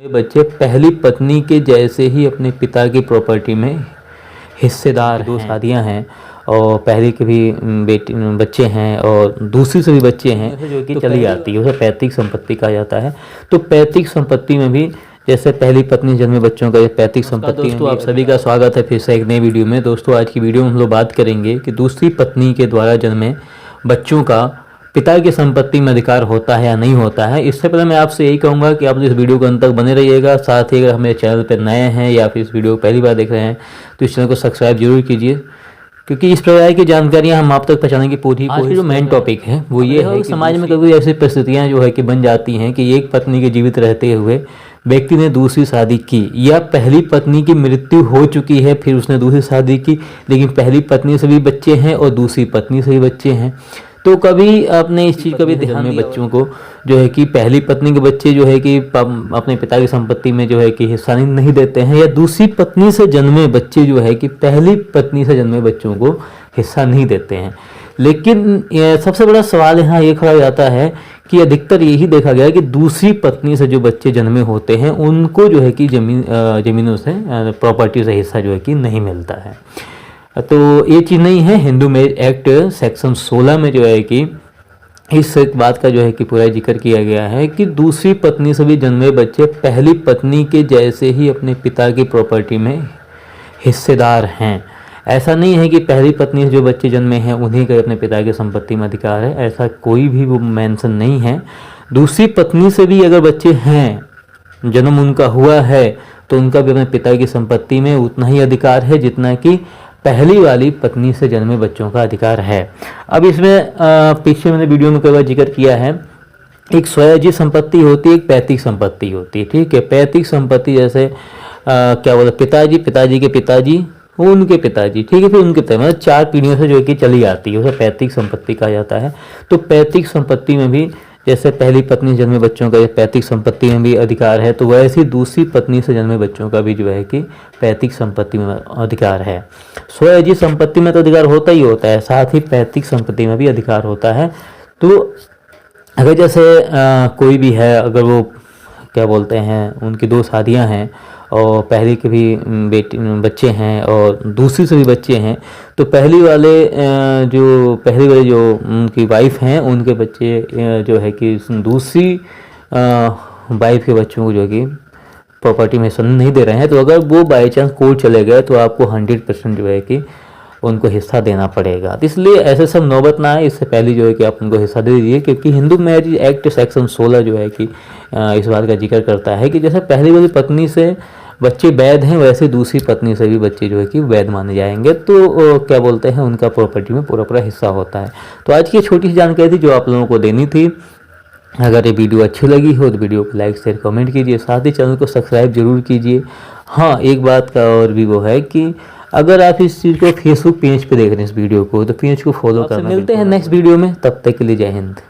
ये बच्चे पहली पत्नी के जैसे ही अपने पिता की प्रॉपर्टी में हिस्सेदार हैं। दो शादियां हैं और पहली के भी बच्चे हैं और दूसरी से भी बच्चे हैं जो कि चली आती है, उसे पैतृक संपत्ति कहा जाता है। तो पैतृक संपत्ति में भी जैसे पहली पत्नी जन्मे बच्चों का पैतृक संपत्ति। दोस्तों आप सभी का स्वागत है फिर से एक नई वीडियो में। दोस्तों आज की वीडियो में हम लोग बात करेंगे कि दूसरी पत्नी के द्वारा जन्मे बच्चों का पिता की संपत्ति में अधिकार होता है या नहीं होता है। इससे पहले मैं आपसे यही कहूँगा कि आप इस वीडियो को अंत तक बने रहिएगा। साथ ही अगर हमारे चैनल पर नए हैं या फिर इस वीडियो को पहली बार देख रहे हैं तो इस चैनल को सब्सक्राइब जरूर कीजिए, क्योंकि इस प्रकार की जानकारियां हम आप तक पहुंचाने की पूरी जो मेन टॉपिक है वो ये है कि समाज में कभी ऐसी परिस्थितियां जो है कि बन जाती हैं कि एक पत्नी के जीवित रहते हुए व्यक्ति ने दूसरी शादी की, या पहली पत्नी की मृत्यु हो चुकी है फिर उसने दूसरी शादी की, लेकिन पहली पत्नी से भी बच्चे हैं और दूसरी पत्नी से भी बच्चे हैं। तो कभी आपने इस चीज़ का भी ध्यान में बच्चों को जो है कि पहली पत्नी के बच्चे जो है कि अपने पिता की संपत्ति में जो है कि हिस्सा नहीं देते हैं, या दूसरी पत्नी से जन्मे बच्चे जो है कि पहली पत्नी से जन्मे बच्चों को हिस्सा नहीं देते हैं। लेकिन सबसे बड़ा सवाल यहाँ ये खड़ा हो जाता है कि अधिकतर यही देखा गया है कि दूसरी पत्नी से जो बच्चे जन्मे होते हैं उनको जो है कि जमीनों से प्रॉपर्टी से हिस्सा जो है कि नहीं मिलता है। तो ये चीज़ नहीं है। हिंदू मैरिज एक्ट सेक्शन 16 में जो है कि इस बात का जो है कि पूरा जिक्र किया गया है कि दूसरी पत्नी से भी जन्मे बच्चे पहली पत्नी के जैसे ही अपने पिता की प्रॉपर्टी में हिस्सेदार हैं। ऐसा नहीं है कि पहली पत्नी से जो बच्चे जन्मे हैं उन्हीं का अपने पिता की संपत्ति में अधिकार है, ऐसा कोई भी वो मेंशन नहीं है। दूसरी पत्नी से भी अगर बच्चे हैं, जन्म उनका हुआ है, तो उनका भी अपने पिता की संपत्ति में उतना ही अधिकार है जितना कि पहली वाली पत्नी से जन्मे बच्चों का अधिकार है। अब इसमें पीछे मैंने वीडियो में कई बार जिक्र किया है, एक स्वयाजी संपत्ति होती है, एक पैतृक संपत्ति होती है। ठीक है, पैतृक संपत्ति जैसे क्या बोलते पिताजी के पिताजी, उनके पिताजी, ठीक है, फिर उनके पिता, मतलब 4 पीढ़ियों से जो कि चली आती है, उसे पैतृक संपत्ति कहा जाता है। तो पैतृक संपत्ति में भी जैसे पहली पत्नी जन्मे बच्चों का पैतृक संपत्ति में भी अधिकार है, तो वैसे ही दूसरी पत्नी से जन्मे बच्चों का भी जो है कि पैतृक संपत्ति में अधिकार है। स्वयाजी संपत्ति में तो अधिकार होता ही होता है, साथ ही पैतृक संपत्ति में भी अधिकार होता है। तो अगर जैसे कोई भी है, अगर वो क्या बोलते हैं उनकी 2 शादियां हैं और पहली के भी बच्चे हैं और दूसरी से भी बच्चे हैं, तो पहली वाले जो उनकी वाइफ हैं उनके बच्चे जो है कि दूसरी वाइफ के बच्चों को जो कि प्रॉपर्टी में हिस्सा नहीं दे रहे हैं, तो अगर वो बाई चांस कोर्ट चले गए तो आपको 100% जो है कि उनको हिस्सा देना पड़ेगा। तो इसलिए ऐसे सब नौबत ना आए, इससे पहले जो है कि आप उनको हिस्सा दे दीजिए, क्योंकि हिंदू मैरिज एक्ट सेक्शन 16 जो है कि इस बात का जिक्र करता है कि जैसे पहली वाली पत्नी से बच्चे वैध हैं, वैसे दूसरी पत्नी से भी बच्चे जो है कि वैध माने जाएंगे। तो क्या बोलते हैं उनका प्रॉपर्टी में पूरा हिस्सा होता है। तो आज की छोटी सी जानकारी थी जो आप लोगों को देनी थी। अगर ये वीडियो अच्छी लगी हो तो वीडियो को लाइक शेयर कमेंट कीजिए, साथ ही चैनल को सब्सक्राइब जरूर कीजिए। हाँ, एक बात का और भी वो है कि अगर आप इस चीज़ को फेसबुक पेज पे देख रहे हैं इस वीडियो को, तो पेज को फॉलो करना। मिलते हैं नेक्स्ट वीडियो में, तब तक के लिए जय हिंद।